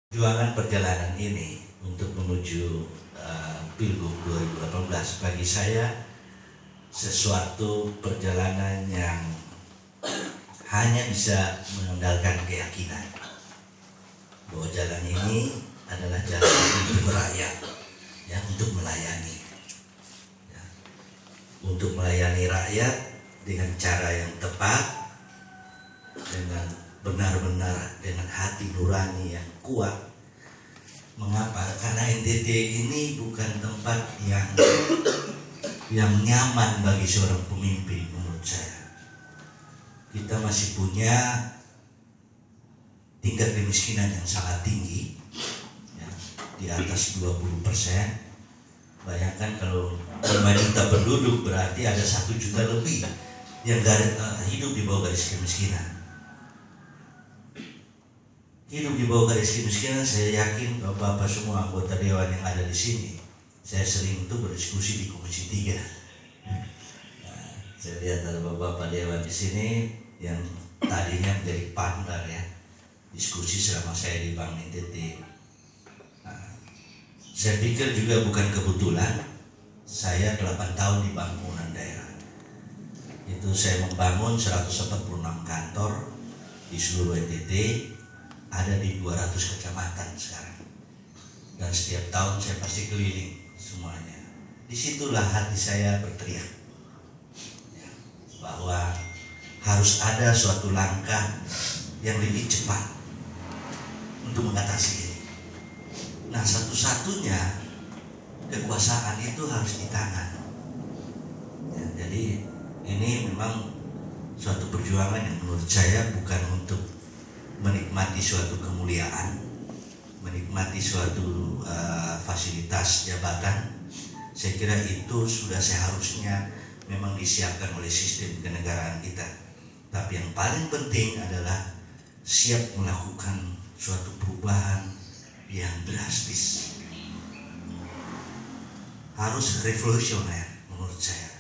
Perjuangan perjalanan ini untuk menuju Pilgub 2018 bagi saya sesuatu perjalanan yang hanya bisa mengandalkan keyakinan bahwa jalan ini adalah jalan untuk rakyat, ya, untuk melayani, ya, untuk melayani rakyat dengan cara yang tepat, dengan benar-benar dengan hati nurani yang kuat. Mengapa? Karena NTT ini bukan tempat yang nyaman bagi seorang pemimpin menurut saya. Kita masih punya tingkat kemiskinan yang sangat tinggi, ya, di atas 20%. Bayangkan kalau 5 juta penduduk berarti ada 1 juta lebih yang hidup di bawah garis kemiskinan. Hidup di bawah garis kemiskinan, saya yakin Bapak-Bapak semua anggota dewan yang ada di sini, saya sering itu berdiskusi di Komisi 3. Nah, saya lihat ada Bapak-Bapak dewan di sini yang tadinya menjadi partner, ya, diskusi selama saya di Bank NTT. Nah, saya pikir juga bukan kebetulan saya 8 tahun di bangunan daerah. Itu saya membangun 146 kantor di seluruh NTT, ada di 200 kecamatan sekarang, dan setiap tahun saya pasti keliling semuanya. Disitulah hati saya berteriak, ya, bahwa harus ada suatu langkah yang lebih cepat untuk mengatasi ini. Nah, satu-satunya kekuasaan itu harus di tangan, ya, jadi ini memang suatu perjuangan yang menurut saya bukan untuk menikmati suatu kemuliaan, menikmati suatu fasilitas jabatan. Saya kira itu sudah seharusnya memang disiapkan oleh sistem kenegaraan kita. Tapi yang paling penting adalah siap melakukan suatu perubahan yang drastis, harus revolusioner menurut saya.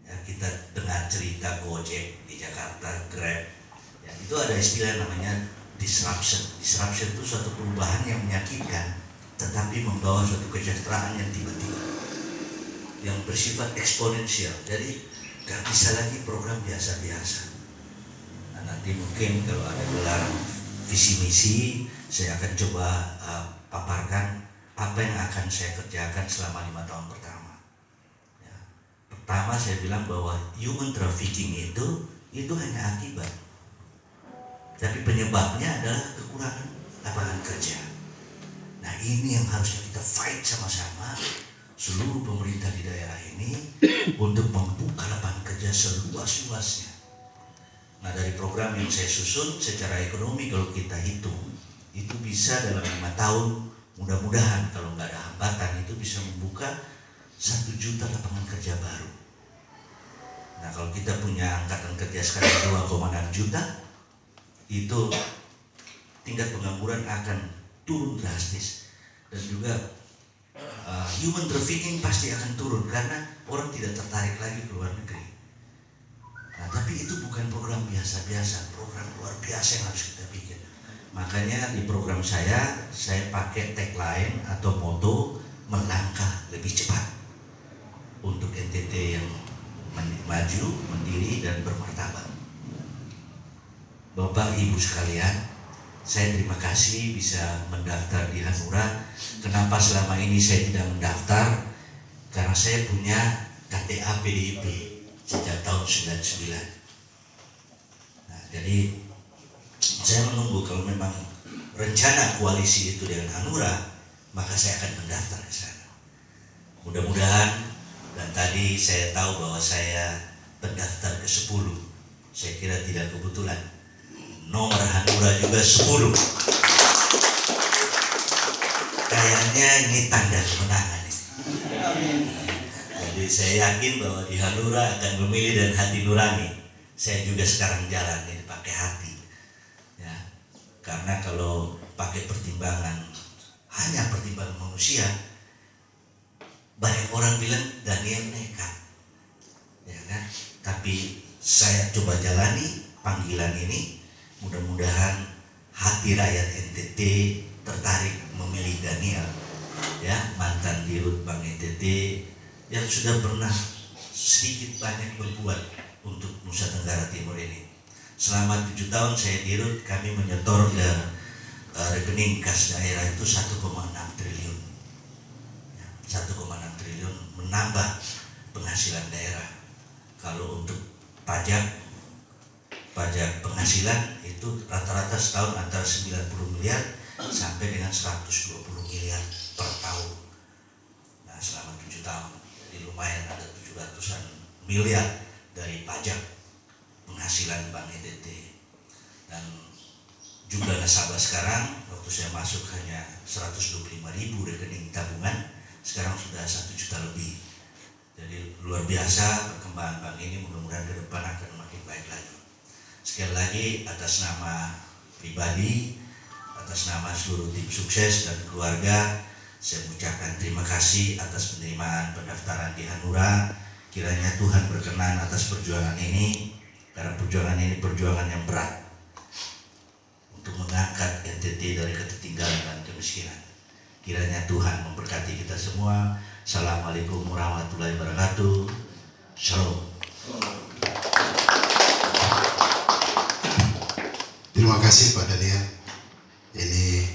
Ya, kita dengar cerita Gojek di Jakarta, Grab, ya, itu ada istilah namanya disruption. Disruption itu suatu perubahan yang menyakitkan, tetapi membawa suatu kesejahteraan yang tiba-tiba, yang bersifat eksponensial. Jadi gak bisa lagi program biasa-biasa. Nah, nanti mungkin kalau ada gelar visi misi, saya akan coba paparkan apa yang akan saya kerjakan selama 5 tahun pertama. Ya. Pertama, saya bilang bahwa human trafficking itu hanya akibat, tapi penyebabnya adalah kekurangan lapangan kerja. Nah, ini yang harusnya kita fight sama-sama, seluruh pemerintah di daerah ini, untuk membuka lapangan kerja seluas-luasnya. Nah, dari program yang saya susun secara ekonomi, kalau kita hitung, itu bisa dalam 5 tahun, mudah-mudahan kalau nggak ada hambatan, itu bisa membuka 1 juta lapangan kerja baru. Nah, kalau kita punya angkatan kerja sekarang 2,6 juta, itu tingkat pengangguran akan turun drastis. Dan juga human trafficking pasti akan turun karena orang tidak tertarik lagi ke luar negeri. Nah, tapi itu bukan program biasa-biasa, program luar biasa yang harus kita bikin. Makanya di program saya pakai tagline atau moto melangkah lebih cepat untuk NTT yang maju, mandiri, dan bermartabat. Bapak Ibu sekalian, saya terima kasih bisa mendaftar di Hanura. Kenapa selama ini saya tidak mendaftar? Karena saya punya KTA PDIP sejak tahun 99. Nah, jadi saya menunggu kalau memang rencana koalisi itu dengan Hanura, maka saya akan mendaftar ke sana. Mudah-mudahan, dan tadi saya tahu bahwa saya pendaftar ke-10. Saya kira tidak kebetulan. Nomor Hanura juga 10. Kayaknya ini tanda kemenangan ini. Jadi saya yakin bahwa di Hanura akan memilih dan hati nurani. Saya juga sekarang jalan ini pakai hati, ya. Karena kalau pakai pertimbangan, hanya pertimbangan manusia, banyak orang bilang Daniel nekat, ya kan? Tapi saya coba jalani panggilan ini, mudah-mudahan hati rakyat NTT tertarik memilih Daniel, ya, mantan dirut Bank NTT yang sudah pernah sedikit banyak berbuat untuk Nusa Tenggara Timur ini. Selama 7 tahun saya dirut, kami menyetor ke rekening kas daerah itu 1,6 triliun. 1,6 triliun menambah penghasilan daerah. Kalau untuk pajak penghasilan itu rata-rata setahun antara 90 miliar sampai dengan 120 miliar per tahun. Nah, selama 7 tahun, jadi lumayan ada 700-an miliar dari pajak penghasilan Bank NTT. Dan jumlah nasabah sekarang, waktu saya masuk hanya 125.000 rekening tabungan, sekarang sudah 1 juta lebih. Jadi luar biasa perkembangan bank ini, mudah-mudahan ke depan akan makin baik lagi. Sekali lagi atas nama pribadi, atas nama seluruh tim sukses dan keluarga, saya mengucapkan terima kasih atas penerimaan pendaftaran di Hanura. Kiranya Tuhan berkenan atas perjuangan ini, karena perjuangan ini perjuangan yang berat untuk mengangkat NTT dari ketertinggalan dan kemiskinan. Kiranya Tuhan memberkati kita semua. Assalamualaikum warahmatullahi wabarakatuh. Shalom. Terima kasih Pak Daniel. Ini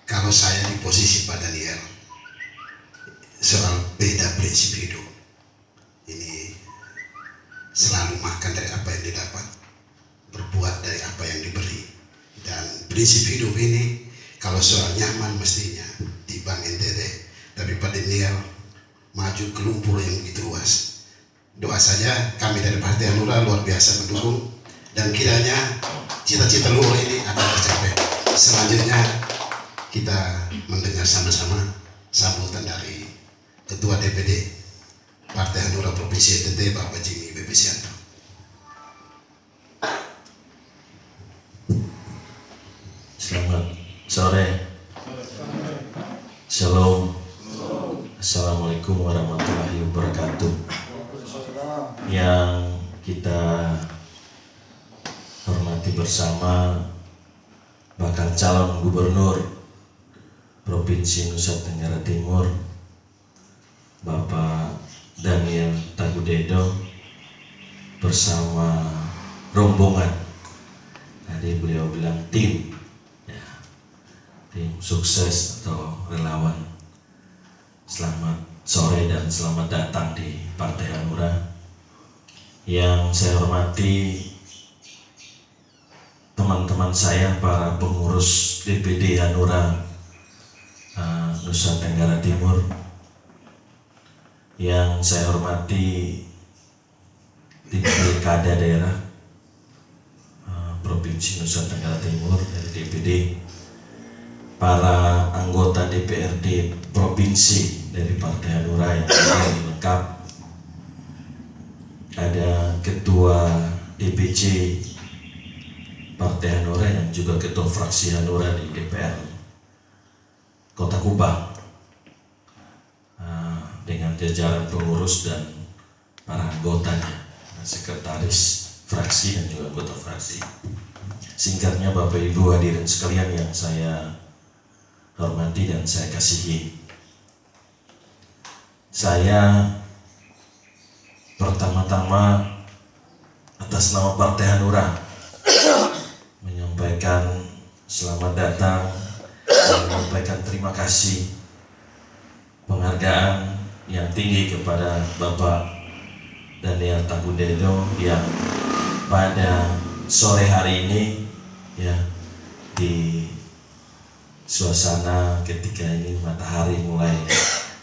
kalau saya di posisi Pak Daniel, soal beda prinsip hidup, ini selalu makan dari apa yang didapat, berbuat dari apa yang diberi. Dan prinsip hidup ini kalau soal nyaman mestinya di Bank NTT, tapi Pak Daniel maju ke lumpur yang begitu luas. Doa saja kami dari Partai Hanura luar biasa mendukung, dan kiranya cita-cita luhur ini akan tercapai. Selanjutnya kita mendengar sama-sama sambutan dari Ketua DPD Partai Hanura Provinsi NTT, Bapak Jimmy Bebesianto. Selamat sore. Shalom. Assalamualaikum warahmatullahi wabarakatuh. Yang kita hormati bersama bakal calon gubernur Provinsi Nusa Tenggara Timur, Bapak Daniel Tagudedo bersama rombongan. Tadi beliau bilang tim, ya, tim sukses atau relawan. Selamat sore dan selamat datang di Partai Hanura. Yang saya hormati teman-teman saya, para pengurus DPD Hanura Nusa Tenggara Timur. Yang saya hormati tim pilkada daerah Provinsi Nusa Tenggara Timur dari DPD, para anggota DPRD Provinsi dari Partai Hanura yang lengkap, ada Ketua DPC Partai Hanura yang juga Ketua Fraksi Hanura di DPR Kota Kupang, dengan jajaran pengurus dan para anggotanya, sekretaris fraksi dan juga anggota fraksi. Singkatnya, Bapak Ibu hadirin sekalian yang saya hormati dan saya kasihi, saya pertama-tama atas nama Partai Hanura menyampaikan selamat datang dan menyampaikan terima kasih, penghargaan yang tinggi kepada Bapak Daniel Tagudedo yang pada sore hari ini, ya, di suasana ketika ini matahari mulai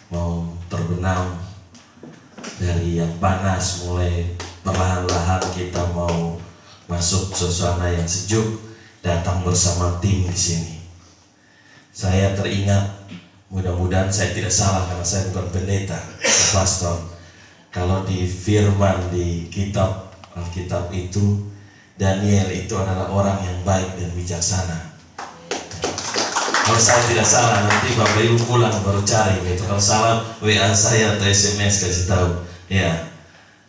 mau terbenam dari yang panas, mulai perlahan-lahan kita mau masuk suasana yang sejuk, datang bersama tim di sini. Saya teringat, mudah-mudahan saya tidak salah karena saya bukan pendeta, pastor. Kalau di firman di kitab Alkitab itu, Daniel itu adalah orang yang baik dan bijaksana. Kalau saya tidak salah, nanti Bapak Ibu pulang baru cari gitu. Kalau salah, WA saya atau SMS kasih tahu. Ya,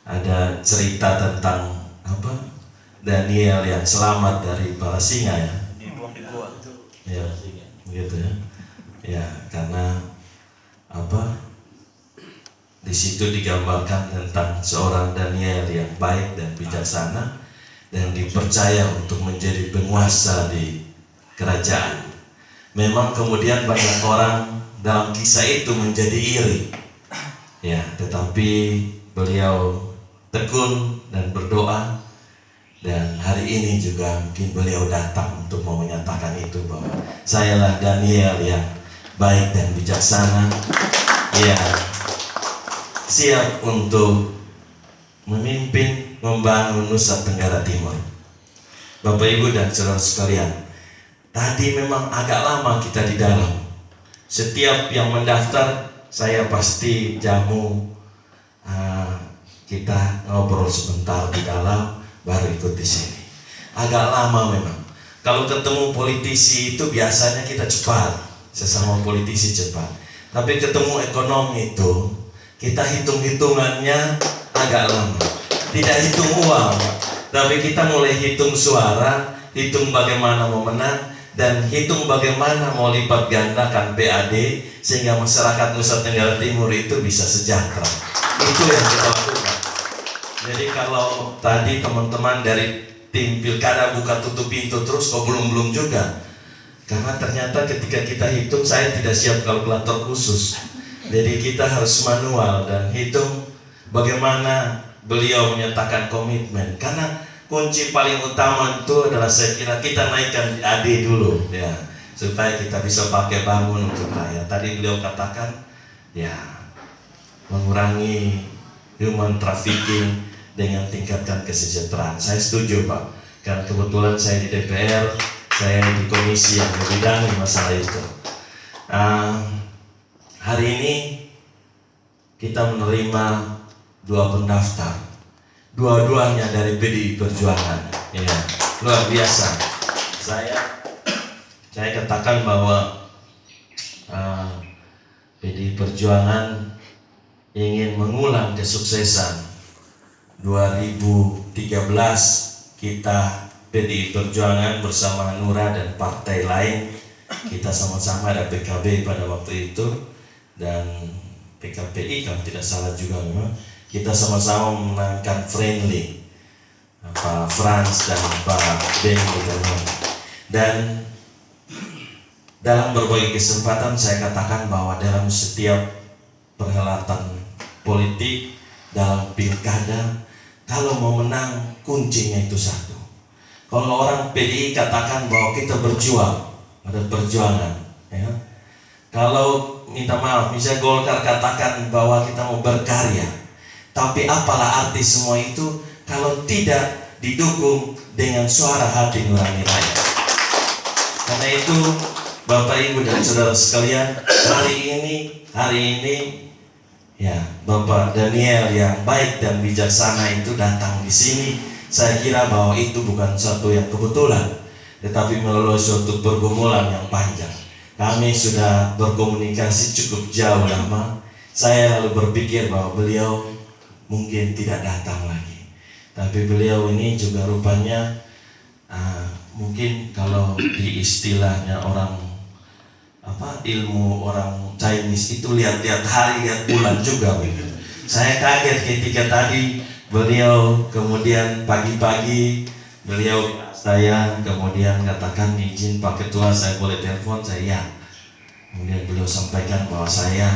ada cerita tentang apa? Daniel yang selamat dari para singa, ya. Ya, begitu ya. Ya, karena apa? Di situ digambarkan tentang seorang Daniel yang baik dan bijaksana dan dipercaya untuk menjadi penguasa di kerajaan. Memang kemudian banyak orang dalam kisah itu menjadi iri. Ya, tetapi beliau tekun dan berdoa, dan hari ini juga mungkin beliau datang untuk mau menyatakan itu bahwa sayalah Daniel yang baik dan bijaksana, ya siap untuk memimpin membangun Nusa Tenggara Timur. Bapak Ibu dan saudara sekalian, tadi memang agak lama kita di dalam. Setiap yang mendaftar saya pasti jamu, kita ngobrol sebentar di dalam, baru ikut di sini. Agak lama memang. Kalau ketemu politisi itu biasanya kita cepat, sesama politisi cepat. Tapi ketemu ekonomi itu kita hitung-hitungannya agak lama. Tidak hitung uang, tapi kita mulai hitung suara, hitung bagaimana mau menang, dan hitung bagaimana mau lipat gandakan PAD sehingga masyarakat Nusa Tenggara Timur itu bisa sejahtera. Itu yang kita lakukan. Jadi kalau tadi teman-teman dari tim pilkada buka tutup pintu terus, kok belum juga? Karena ternyata ketika kita hitung, saya tidak siap kalkulator khusus. Jadi kita harus manual dan hitung bagaimana beliau menyatakan komitmen. Karena kunci paling utama itu adalah saya kira kita naikkan AD dulu ya, supaya kita bisa pakai bangun untuk rakyat. Tadi beliau katakan ya mengurangi human trafficking dengan tingkatkan kesejahteraan. Saya setuju Pak, karena kebetulan saya di DPR, saya di komisi yang membidangi masalah itu. Hari ini kita menerima 2 pendaftar, dua-duanya dari PDI Perjuangan, ya, luar biasa. Saya katakan bahwa PDI Perjuangan ingin mengulang kesuksesan 2013 kita PDI Perjuangan bersama Hanura dan partai lain, kita sama-sama ada PKB pada waktu itu dan PKPI kalau tidak salah juga memang, kita sama-sama memenangkan Friendly, Pak Frans dan Pak Ben dan dalam berbagai kesempatan saya katakan bahwa dalam setiap perhelatan politik, dalam pilkada, kalau mau menang kuncinya itu satu. Kalau orang PDI katakan bahwa kita berjuang, ada perjuangan ya. Kalau minta maaf, misalnya Golkar katakan bahwa kita mau berkarya, tapi apalah arti semua itu kalau tidak didukung dengan suara hati nurani rakyat. Karena itu Bapak Ibu dan saudara sekalian, hari ini ya, Bapak Daniel yang baik dan bijaksana itu datang di sini. Saya kira bahwa itu bukan suatu yang kebetulan, tetapi melalui suatu pergumulan yang panjang. Kami sudah berkomunikasi cukup jauh lama. Saya lalu berpikir bahwa beliau mungkin tidak datang lagi, tapi beliau ini juga rupanya mungkin kalau di istilahnya orang ilmu orang Chinese itu lihat-lihat hari, lihat bulan juga begitu. Saya kaget ketika tadi beliau kemudian pagi-pagi saya kemudian katakan izin Pak Ketua saya boleh telepon, saya ya. Kemudian beliau sampaikan bahwa saya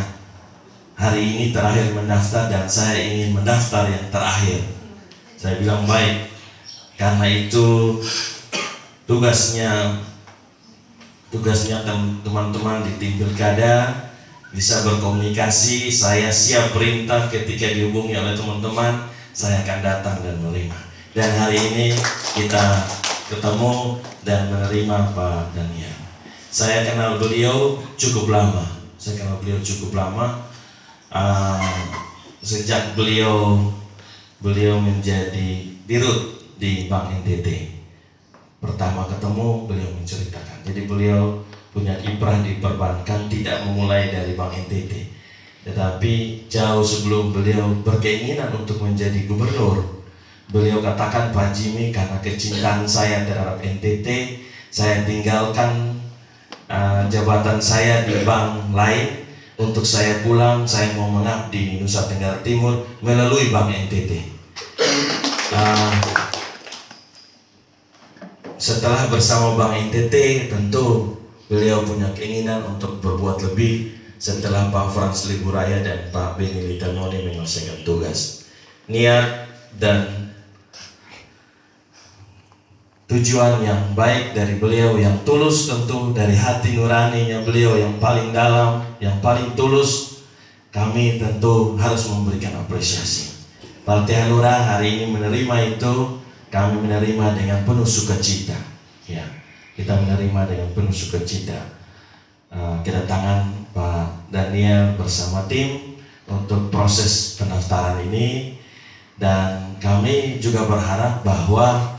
hari ini terakhir mendaftar dan saya ingin mendaftar yang terakhir. Saya bilang baik, karena itu tugasnya teman-teman di tim pilkada bisa berkomunikasi. Saya siap perintah ketika dihubungi oleh teman-teman, saya akan datang dan menerima. Dan hari ini kita ketemu dan menerima Pak Daniel. Saya kenal beliau cukup lama. Sejak beliau menjadi dirut di Bank NTT. Pertama ketemu beliau menceritakan. Jadi beliau punya kiprah di perbankan, tidak memulai dari Bank NTT, tetapi jauh sebelum beliau berkeinginan untuk menjadi gubernur, beliau katakan, Pak Jimmy, karena kecintaan saya terhadap NTT, saya tinggalkan jabatan saya di bank lain. Untuk saya pulang, saya mau mengabdi di Nusa Tenggara Timur melalui Bank NTT. Setelah bersama Bank NTT, tentu beliau punya keinginan untuk berbuat lebih setelah Pak Frans Liburaya dan Pak Beni Litanoni menyelesaikan tugas. Niat dan tujuan yang baik dari beliau yang tulus, tentu dari hati nuraninya beliau yang paling dalam, yang paling tulus, kami tentu harus memberikan apresiasi. Partai Hanura hari ini menerima itu, kami menerima dengan penuh sukacita. Ya, kita menerima dengan penuh sukacita kedatangan Pak Daniel bersama tim untuk proses pendaftaran ini, dan kami juga berharap bahwa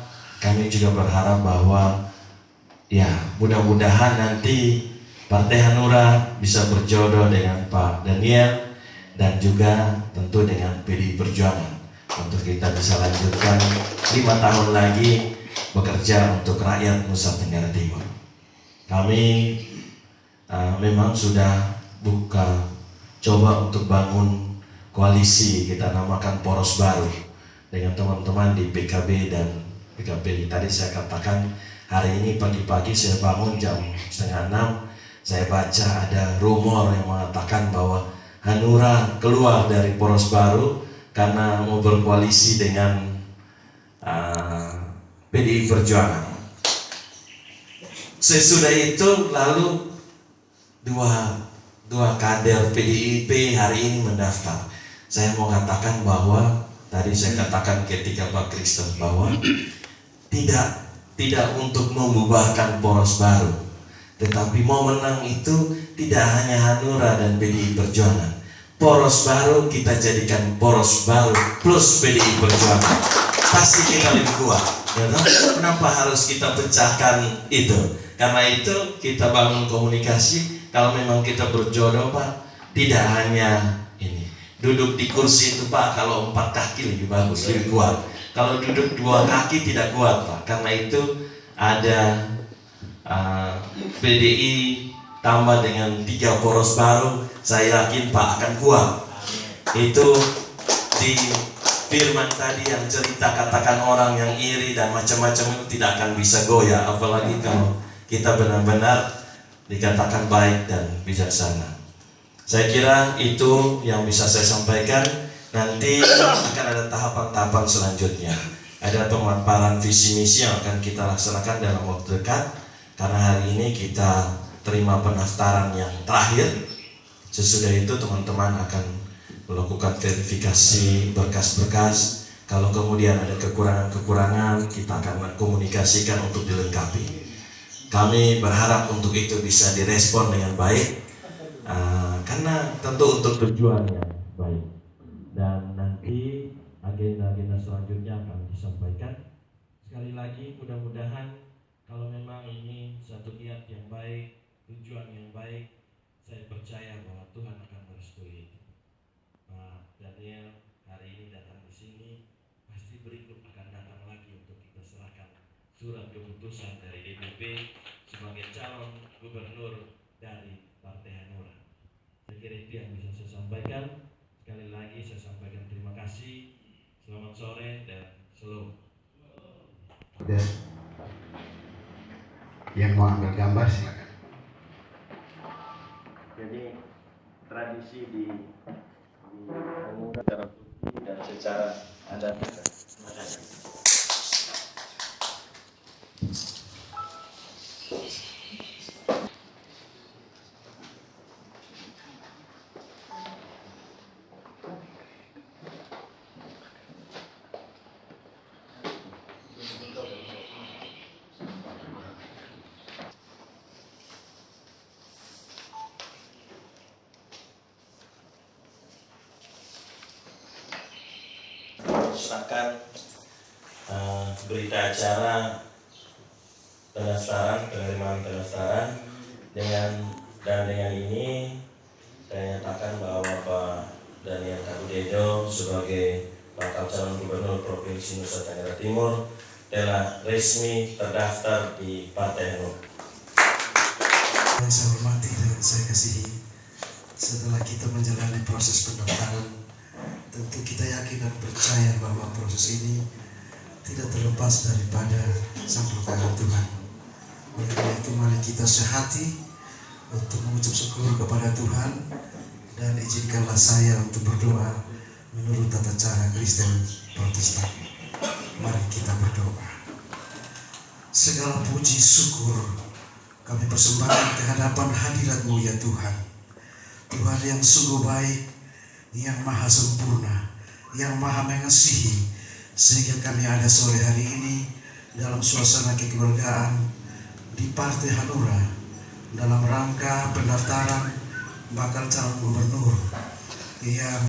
ya mudah-mudahan nanti Partai Hanura bisa berjodoh dengan Pak Daniel dan juga tentu dengan PDI Perjuangan untuk kita bisa lanjutkan 5 tahun lagi bekerja untuk rakyat Nusa Tenggara Timur. Kami memang sudah coba untuk bangun koalisi, kita namakan Poros Baru dengan teman-teman di PKB dan PKB. Tadi saya katakan hari ini pagi-pagi saya bangun jam 5:30, saya baca ada rumor yang mengatakan bahwa Hanura keluar dari Poros Baru karena mau berkoalisi dengan PDI Perjuangan. Sesudah itu lalu dua kader PDIP hari ini mendaftar. Saya mau katakan bahwa tadi saya katakan ketika Pak Kristen bahwa tidak untuk membubarkan Poros Baru, tetapi mau menang itu tidak hanya Hanura dan PDI Perjuangan. Poros Baru kita jadikan Poros Baru plus PDI Perjuangan, pasti kita lebih kuat. Ya, kenapa harus kita pecahkan itu? Karena itu kita bangun komunikasi. Kalau memang kita berjodoh, Pak, tidak hanya ini duduk di kursi itu, Pak. Kalau 4 kaki lebih bagus, lebih kuat. Kalau duduk 2 kaki tidak kuat, Pak. Karena itu ada PDI tambah dengan 3 poros baru, saya yakin Pak akan kuat. Itu di firman tadi yang cerita katakan orang yang iri dan macam-macam itu tidak akan bisa goyah, apalagi kalau kita benar-benar dikatakan baik dan bijaksana. Saya kira itu yang bisa saya sampaikan. Nanti akan ada tahapan-tahapan selanjutnya. Ada pemaparan visi misi yang akan kita laksanakan dalam waktu dekat. Karena hari ini kita terima pendaftaran yang terakhir. Sesudah itu teman-teman akan melakukan verifikasi berkas-berkas. Kalau kemudian ada kekurangan-kekurangan, kita akan komunikasikan untuk dilengkapi. Kami berharap untuk itu bisa direspon dengan baik, karena tentu untuk tujuan yang baik. Dan nanti agenda-agenda selanjutnya akan disampaikan. Sekali lagi mudah-mudahan kalau memang ini satu niat yang baik, tujuan yang baik, saya percaya bahwa Tuhan akan merestui itu. Pak Daniel hari ini datang di sini, pasti berikut akan datang lagi untuk kita serahkan surat keputusan dari DPP sebagai calon gubernur dari Partai Hanura. Saya kira itu yang bisa saya sampaikan. Sekali lagi saya sampaikan terima kasih. Selamat sore dan shalom. Dan yang mau ambil gambar silakan. Jadi tradisi di Hanura secara bukti dan secara adat. Terima kasih. Serahkan berita acara pendaftaran, penerimaan pendaftaran dengan ini saya nyatakan bahwa Pak Daniel Kabudejo sebagai bakal calon gubernur Provinsi Nusa Tenggara Timur telah resmi terdaftar di Partai Hanura. yang saya hormati dan saya kasihi, setelah kita menjalani proses pendaftaran, tentu kita yakin dan percaya bahwa proses ini tidak terlepas daripada sampul tangan Tuhan. Oleh karena itu mari kita sehati untuk mengucap syukur kepada Tuhan, dan izinkanlah saya untuk berdoa menurut tata cara Kristen Protestan. Mari kita berdoa. Segala puji syukur kami persembahkan ke hadapan hadirat-Mu ya Tuhan. Tuhan yang sungguh baik, yang maha sempurna, yang maha mengasihi, sehingga kami ada sore hari ini dalam suasana kekeluargaan di Partai Hanura dalam rangka pendaftaran bakal calon gubernur yang